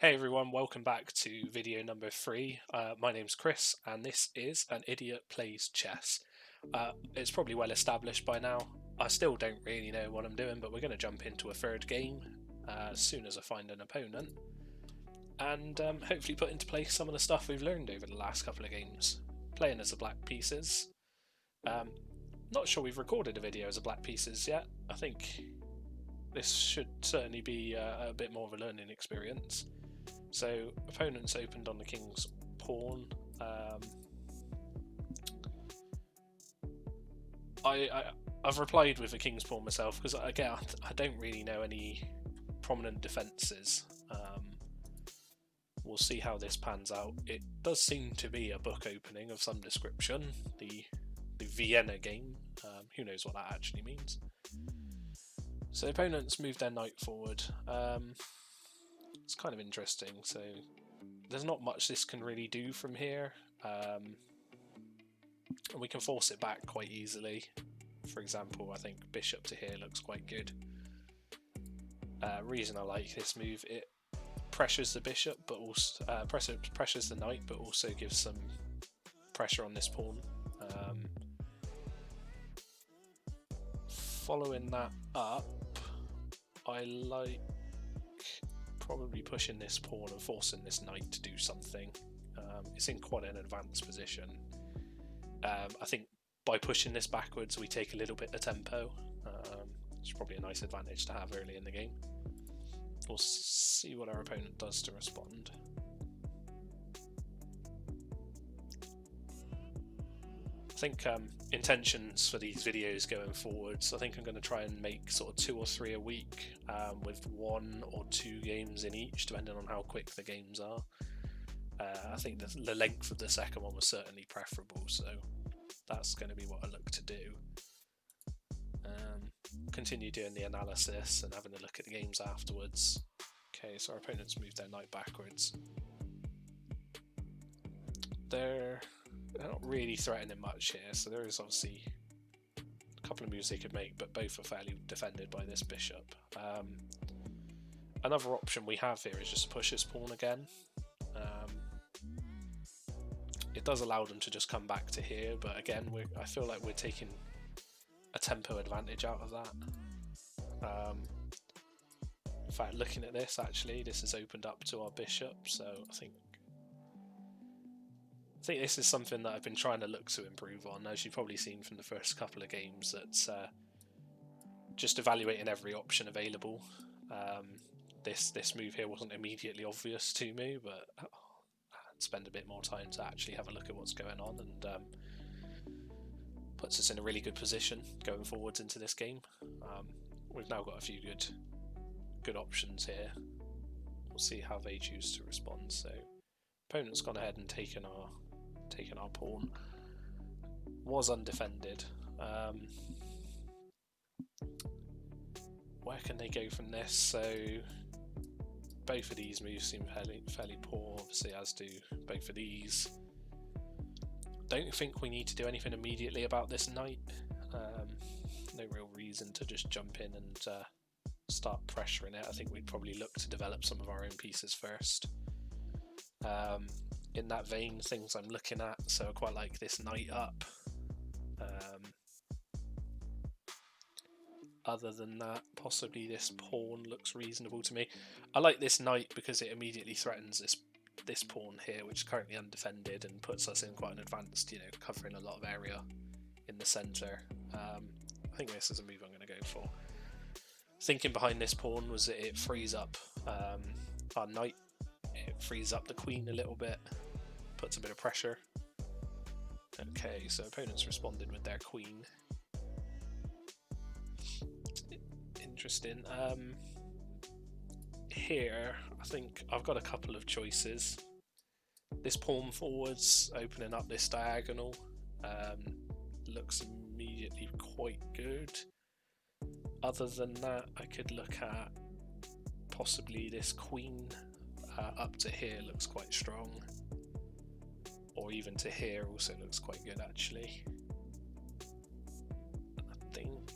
Hey everyone, welcome back to video number 3. My name's Chris, and this is An Idiot Plays Chess. It's probably well established by now. I still don't really know what I'm doing, but we're going to jump into a third game as soon as I find an opponent, and hopefully put into place some of the stuff we've learned over the last couple of games. Playing as the Black Pieces. Not sure we've recorded a video as a Black Pieces yet. I think this should certainly be a bit more of a learning experience. So, opponents opened on the king's pawn. I've replied with the king's pawn myself because again I don't really know any prominent defences. We'll see how this pans out. It does seem to be a book opening of some description. The Vienna game. Who knows what that actually means? So opponents move their knight forward. It's kind of interesting. So there's not much this can really do from here. And we can force it back quite easily. For example, I think bishop to here looks quite good. Reason I like this move, it pressures the bishop, but also pressures the knight, but also gives some pressure on this pawn. Following that up, I like probably pushing this pawn and forcing this knight to do something. It's in quite an advanced position. I think by pushing this backwards we take a little bit of tempo. It's probably a nice advantage to have early in the game. We'll see what our opponent does to respond. I think intentions for these videos going forwards, I think I'm going to try and make sort of 2 or 3 a week, with 1 or 2 games in each, depending on how quick the games are. I think the length of the second one was certainly preferable, so that's going to be what I look to do. Continue doing the analysis and having a look at the games afterwards. Okay, so our opponents move their knight backwards. They're not really threatening much here, so there is obviously a couple of moves they could make, but both are fairly defended by this bishop. Another option we have here is just to push this pawn again. It does allow them to just come back to here, but again, I feel like we're taking a tempo advantage out of that. In fact, looking at this, actually, this has opened up to our bishop, so I think this is something that I've been trying to look to improve on. As you've probably seen from the first couple of games, that's just evaluating every option available. This move here wasn't immediately obvious to me, but I'd spend a bit more time to actually have a look at what's going on, and puts us in a really good position going forwards into this game. We've now got a few good options here. We'll see how they choose to respond. So opponent's gone ahead and taken our pawn. Was undefended. Where can they go from this? So both of these moves seem fairly poor, obviously, as do both of these. Don't think we need to do anything immediately about this knight. No real reason to just jump in and start pressuring it. I think we'd probably look to develop some of our own pieces first. In that vein, things I'm looking at, so I quite like this knight up. Other than that, possibly this pawn looks reasonable to me. I like this knight because it immediately threatens this pawn here, which is currently undefended, and puts us in quite an advanced, covering a lot of area in the centre. I think this is a move I'm going to go for. Thinking behind this pawn was that it frees up our knight. It frees up the queen a little bit, puts a bit of pressure. Okay, so opponents responded with their queen. Interesting. Here, I think I've got a couple of choices. This pawn forwards, opening up this diagonal, looks immediately quite good. Other than that, I could look at possibly this queen up to here looks quite strong, or even to here also looks quite good actually. I think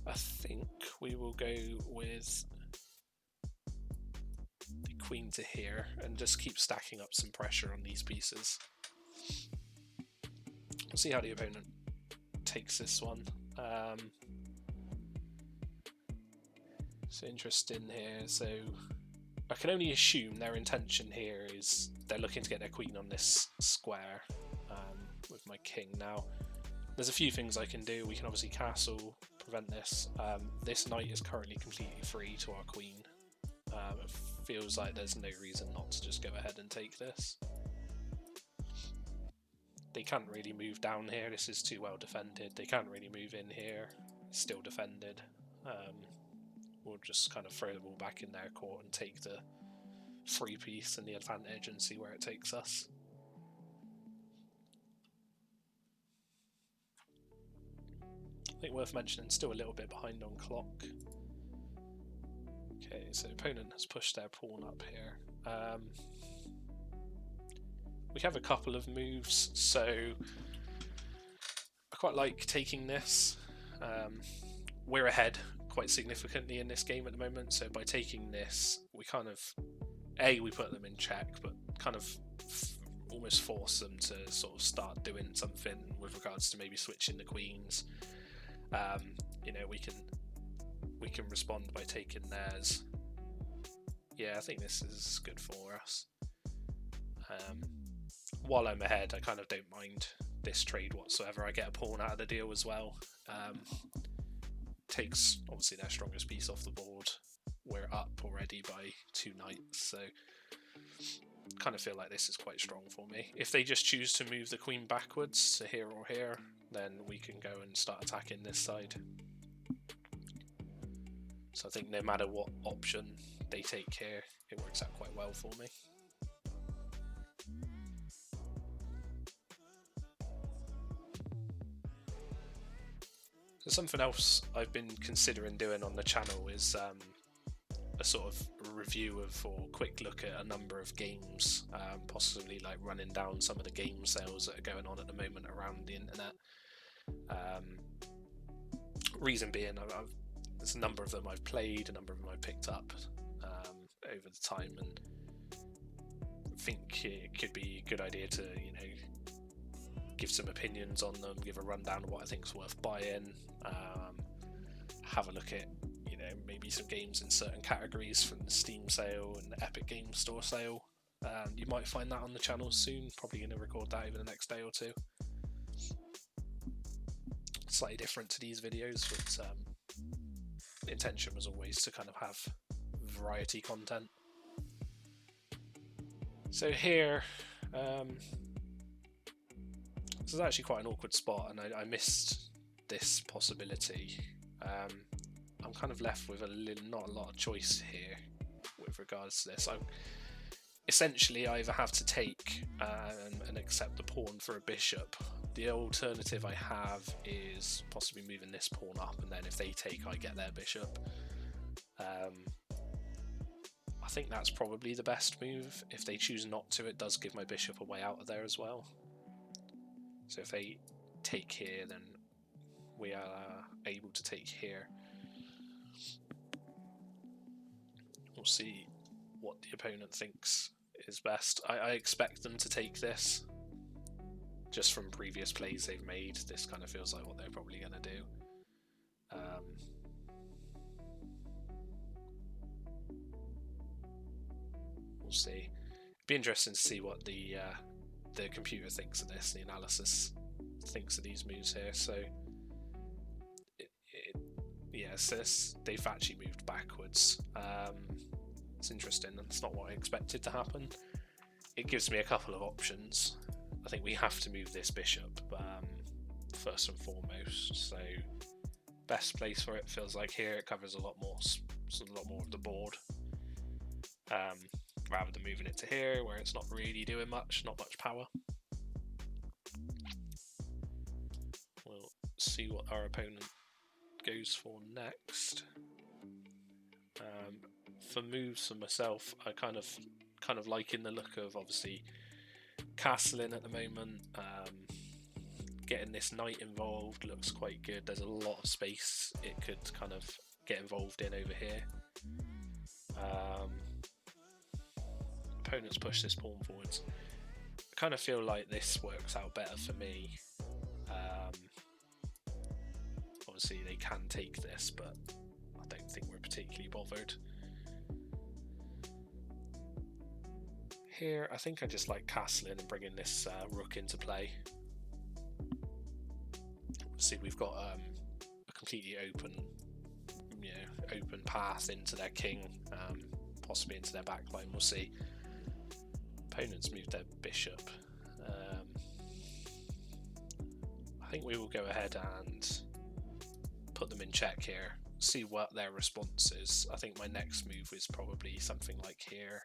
I think we will go with the queen to here and just keep stacking up some pressure on these pieces. We'll see how the opponent takes this one. So interesting here. So I can only assume their intention here is they're looking to get their queen on this square with my king. Now, there's a few things I can do. We can obviously castle, prevent this. This knight is currently completely free to our queen. It feels like there's no reason not to just go ahead and take this. They can't really move down here. This is too well defended. They can't really move in here. It's still defended. We'll just kind of throw the ball back in their court and take the free piece and the advantage and see where it takes us. I think worth mentioning, still a little bit behind on clock. Okay, so opponent has pushed their pawn up here. We have a couple of moves, so I quite like taking this. We're ahead quite significantly in this game at the moment, so by taking this, we kind of, we put them in check, but kind of almost force them to sort of start doing something with regards to maybe switching the queens. You know, we can respond by taking theirs. Yeah, I think this is good for us. While I'm ahead, I kind of don't mind this trade whatsoever. I get a pawn out of the deal as well. Takes obviously their strongest piece off the board. We're up already by 2 knights, so kind of feel like this is quite strong for me. If they just choose to move the queen backwards to here or here, then we can go and start attacking this side. So I think no matter what option they take here, it works out quite well for me. So something else I've been considering doing on the channel is a sort of review of, or quick look at a number of games, possibly like running down some of the game sales that are going on at the moment around the internet. Reason being, there's a number of them I've played, a number of them I've picked up over the time, and think it could be a good idea to, you know, give some opinions on them, give a rundown of what I think is worth buying, have a look at, you know, maybe some games in certain categories from the Steam sale and the Epic Games Store sale. You might find that on the channel soon, probably going to record that over the next day or two. Slightly different to these videos, but the intention was always to kind of have variety content. So here, this is actually quite an awkward spot, and I missed this possibility. I'm kind of left with not a lot of choice here with regards to this. I essentially either have to take and accept the pawn for a bishop. The alternative I have is possibly moving this pawn up, and then if they take, I get their bishop. I think that's probably the best move. If they choose not to, it does give my bishop a way out of there as well. So if they take here, then we are able to take here. We'll see what the opponent thinks is best. I expect them to take this. Just from previous plays they've made, this kind of feels like what they're probably going to do. We'll see. It'd be interesting to see what the computer thinks of this, the analysis thinks of these moves here. So yes, they've actually moved backwards. It's interesting, and it's not what I expected to happen. It gives me a couple of options. I think we have to move this bishop first and foremost. So best place for it feels like here. It covers a lot more of the board, rather than moving it to here where it's not really doing much, not much power. We'll see what our opponent goes for next. For moves for myself, I kind of liking the look of obviously castling at the moment, getting this knight involved looks quite good. There's a lot of space it could kind of get involved in over here. Opponents push this pawn forwards. I kind of feel like this works out better for me. Obviously they can take this, but I don't think we're particularly bothered. Here, I think I just like castling and bringing this rook into play. See, we've got a completely open, open path into their king, possibly into their backline. We'll see. Opponents move their bishop. I think we will go ahead and put them in check here. See what their response is. I think my next move is probably something like here,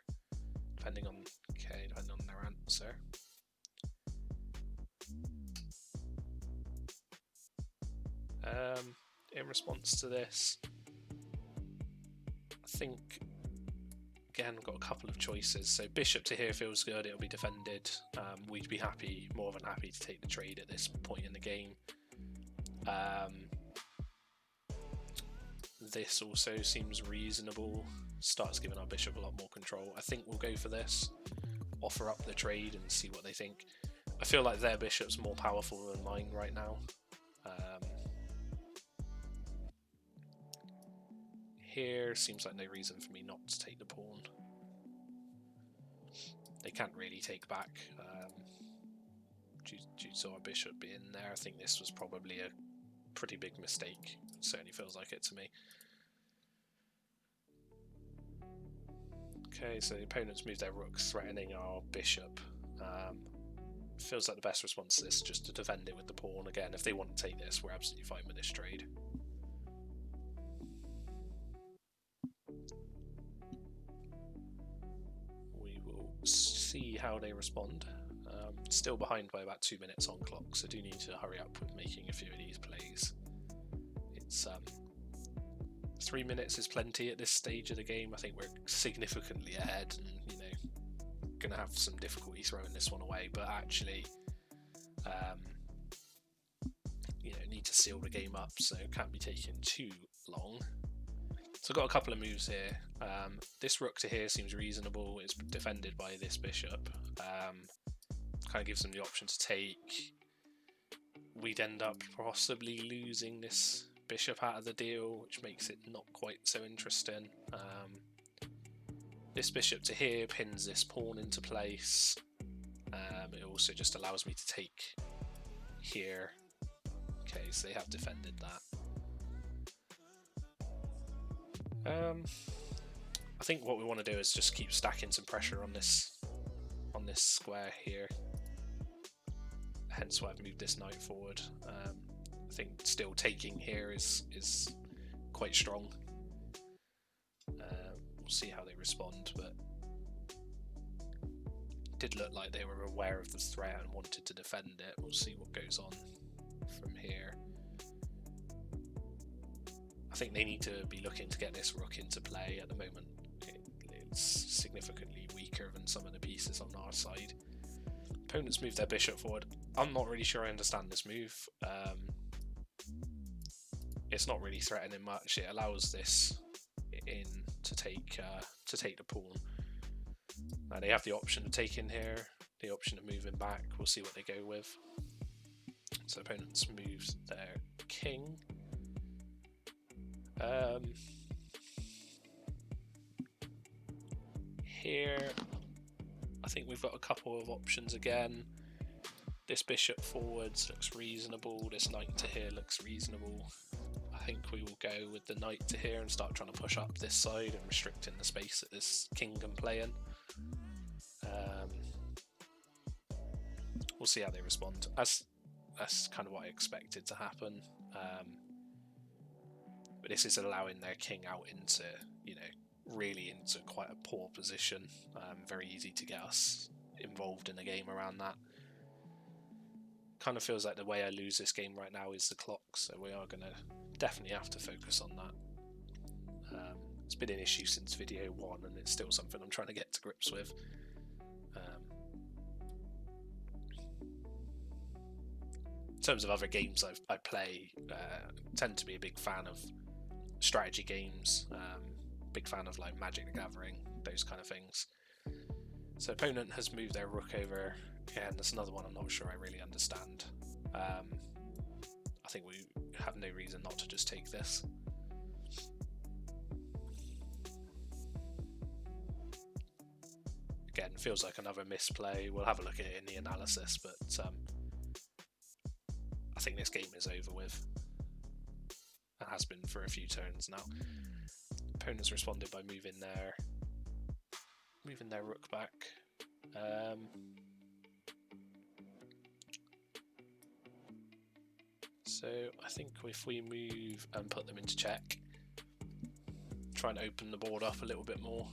depending on their answer. In response to this, I think again we've got a couple of choices. So bishop to here feels good, it'll be defended. We'd be more than happy to take the trade at this point in the game. This also seems reasonable, starts giving our bishop a lot more control. I think we'll go for this, offer up the trade and see what they think. I feel like their bishop's more powerful than mine right now. Here seems like no reason for me not to take the pawn. They can't really take back due to our bishop being there. I think this was probably a pretty big mistake. It certainly feels like it to me. Okay, so the opponents move their rooks, threatening our bishop. Feels like the best response to this is just to defend it with the pawn. Again, if they want to take this, we're absolutely fine with this trade. We will see how they respond. Still behind by about 2 minutes on clock, so do need to hurry up with making a few of these plays. It's 3 minutes is plenty at this stage of the game. I think we're significantly ahead, and gonna have some difficulty throwing this one away, but actually need to seal the game up, so it can't be taking too long. So I've got a couple of moves here. This rook to here seems reasonable. It's defended by this bishop. Kind of gives them the option to take. We'd end up possibly losing this bishop out of the deal, which makes it not quite so interesting. This bishop to here pins this pawn into place. It also just allows me to take here. Okay, so they have defended that. I think what we want to do is just keep stacking some pressure on this square here. Hence why I've moved this knight forward. I think still taking here is quite strong. We'll see how they respond, but it did look like they were aware of the threat and wanted to defend it. We'll see what goes on from here. I think they need to be looking to get this rook into play. At the moment it's significantly weaker than some of the pieces on our side. Opponents move their bishop forward. I'm not really sure I understand this move. It's not really threatening much. It allows this in to take the pawn. They have the option of taking here, the option of moving back. We'll see what they go with. So opponents move their king. Here, I think we've got a couple of options again. This bishop forwards looks reasonable. This knight to here looks reasonable. I think we will go with the knight to here and start trying to push up this side and restricting the space that this king can play in. We'll see how they respond. That's kind of what I expected to happen. But this is allowing their king out into, really into quite a poor position. Very easy to get us involved in a game around that. Kind of feels like the way I lose this game right now is the clock, so we are going to definitely have to focus on that. It's been an issue since video 1 and it's still something I'm trying to get to grips with. in terms of other games I play, tend to be a big fan of strategy games, big fan of like Magic the Gathering, those kind of things. So opponent has moved their rook over. Again, there's another one I'm not sure I really understand. I think we have no reason not to just take this. Again, feels like another misplay. We'll have a look at it in the analysis, but I think this game is over with. It has been for a few turns now. Opponents responded by moving their rook back. So I think if we move and put them into check, try and open the board up a little bit more.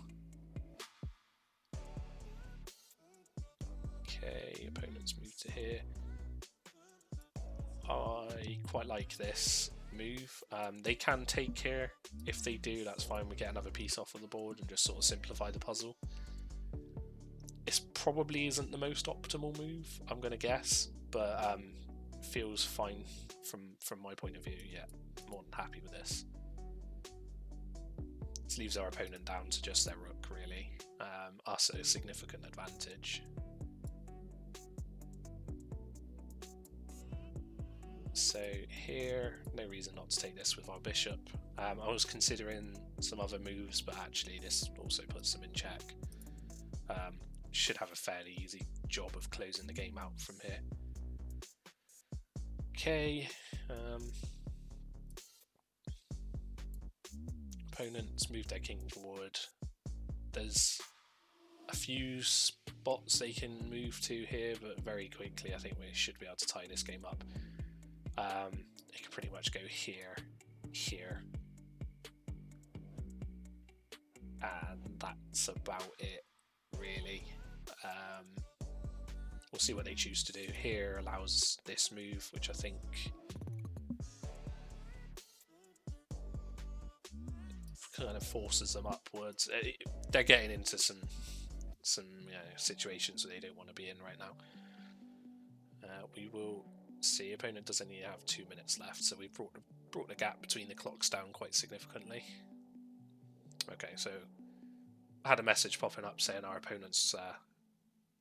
Okay, opponents move to here. I quite like this move. They can take here. If they do, that's fine. We get another piece off of the board and just sort of simplify the puzzle. This probably isn't the most optimal move, I'm going to guess, but feels fine from my point of view. Yeah, more than happy with this. This leaves our opponent down to just their rook, really. Us at a significant advantage. So here, no reason not to take this with our bishop. I was considering some other moves, but actually this also puts them in check. Should have a fairly easy job of closing the game out from here. Okay. Opponents move their king forward. There's a few spots they can move to here, but very quickly I think we should be able to tie this game up. They can pretty much go here, here, and that's about it, really. We'll see what they choose to do. Here allows this move, which I think kind of forces them upwards. They're getting into some situations that they don't want to be in right now. We will see. Opponent does only have 2 minutes left, so we've brought the gap between the clocks down quite significantly. Okay, so I had a message popping up saying our opponent's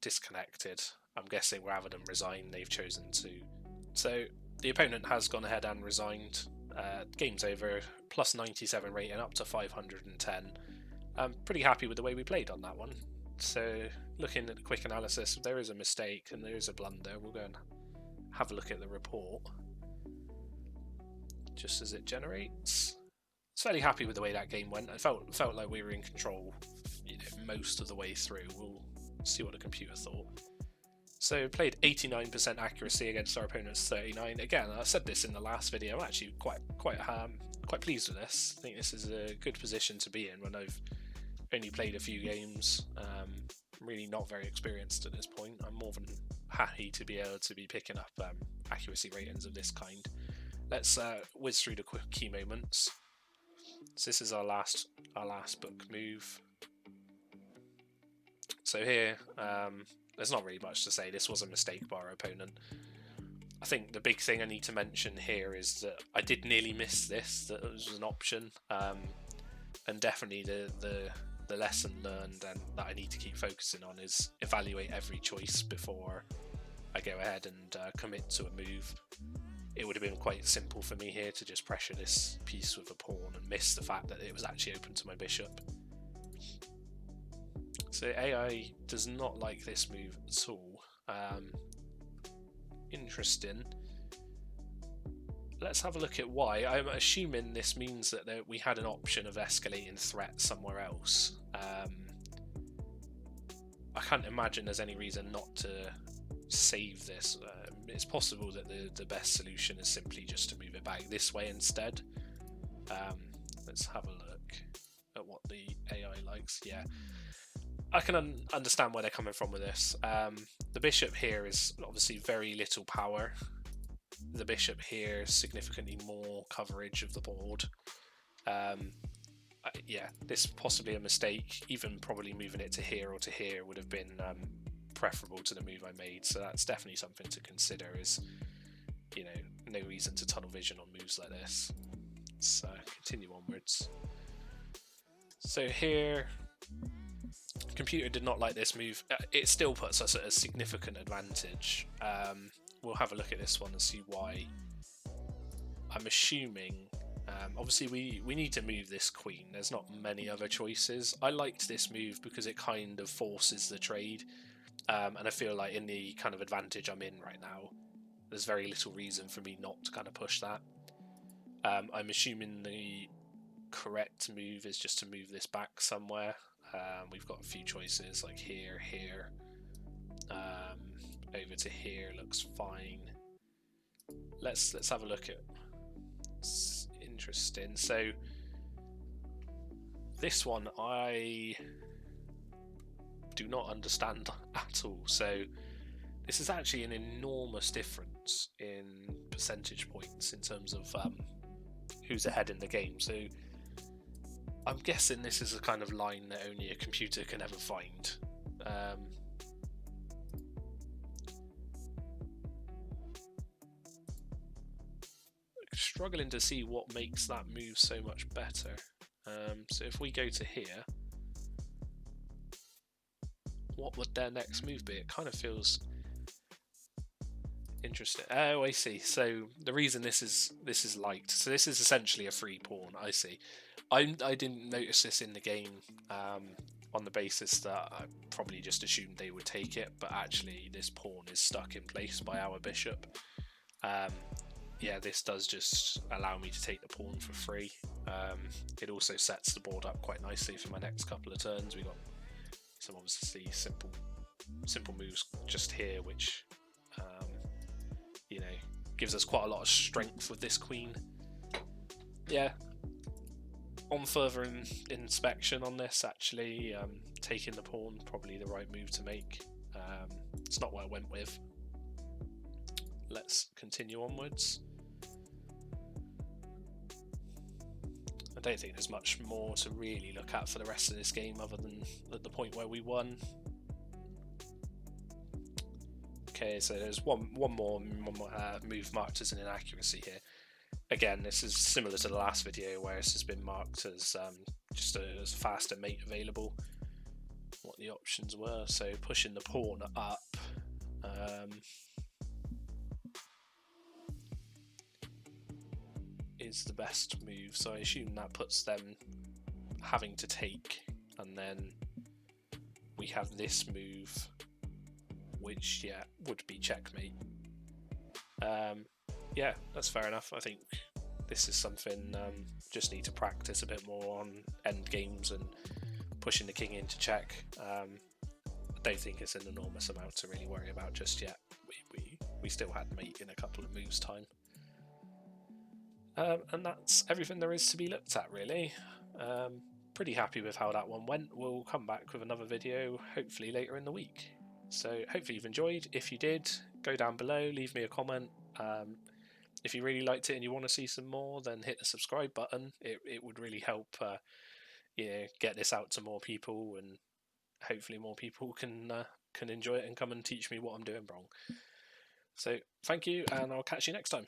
disconnected. I'm guessing rather than resign, they've chosen to. So the opponent has gone ahead and resigned. Game's over. Plus 97 rating, up to 510. I'm pretty happy with the way we played on that one. So looking at the quick analysis, if there is a mistake and there is a blunder, we'll go and have a look at the report just as it generates. I was fairly happy with the way that game went. I felt like we were in control, most of the way through. We'll see what the computer thought. So played 89% accuracy against our opponent's 39. Again, I said this in the last video. I'm actually quite pleased with this. I think this is a good position to be in when I've only played a few games. I'm really not very experienced at this point. I'm more than happy to be able to be picking up accuracy ratings of this kind. Let's whiz through the quick key moments. So this is our last book move. So here, there's not really much to say. This was a mistake by our opponent. I think the big thing I need to mention here is that I did nearly miss this, that it was an option, and definitely the lesson learned and that I need to keep focusing on is evaluate every choice before I go ahead and commit to a move. It would have been quite simple for me here to just pressure this piece with a pawn and miss the fact that it was actually open to my bishop. So AI does not like this move at all. Interesting. Let's have a look at why. I'm assuming this means that we had an option of escalating threat somewhere else. I can't imagine there's any reason not to save this. It's possible that the best solution is simply just to move it back this way instead. Let's have a look at what the AI likes. Yeah, I can understand where they're coming from with this. The bishop here is obviously very little power. The bishop here is significantly more coverage of the board. Yeah, this is possibly a mistake. Even probably moving it to here or to here would have been preferable to the move I made. So that's definitely something to consider, is you know, no reason to tunnel vision on moves like this. So continue onwards. So here, computer did not like this move. It still puts us at a significant advantage. We'll have a look at this one and see why. I'm assuming, obviously we need to move this queen. There's not many other choices. I liked this move because it kind of forces the trade, and I feel like in the kind of advantage I'm in right now, there's very little reason for me not to kind of push that. I'm assuming the correct move is just to move this back somewhere. We've got a few choices like here, here, over to here looks fine. Let's have a look at. It's interesting. So this one I do not understand at all. So this is actually an enormous difference in percentage points in terms of who's ahead in the game. So I'm guessing this is a kind of line that only a computer can ever find. Struggling to see what makes that move so much better. So if we go to here, what would their next move be? It kind of feels interesting. Oh, I see. So the reason this is liked. So this is essentially a free pawn. I see. I didn't notice this in the game on the basis that I probably just assumed they would take it, but actually this pawn is stuck in place by our bishop. Yeah, this does just allow me to take the pawn for free. It also sets the board up quite nicely for my next couple of turns. We got some obviously simple moves just here, which you know, gives us quite a lot of strength with this queen. Yeah. On further inspection on this, actually, taking the pawn probably the right move to make. It's not what I went with. Let's continue onwards. I don't think there's much more to really look at for the rest of this game other than at the point where we won. Okay, so there's one more move marked as an inaccuracy here. Again, this is similar to the last video where this has been marked as just a faster mate available. What the options were, so pushing the pawn up. Is the best move, so I assume that puts them having to take, and then we have this move, which would be checkmate. Yeah, that's fair enough. I think this is something just need to practice a bit more on end games and pushing the king into check. I don't think it's an enormous amount to really worry about just yet. We still had mate in a couple of moves time. And that's everything there is to be looked at, really. Pretty happy with how that one went. We'll come back with another video hopefully later in the week. So hopefully you've enjoyed. If you did, go down below, leave me a comment. If you really liked it and you want to see some more, then hit the subscribe button. It would really help get this out to more people, and hopefully more people can enjoy it and come and teach me what I'm doing wrong. So thank you, and I'll catch you next time.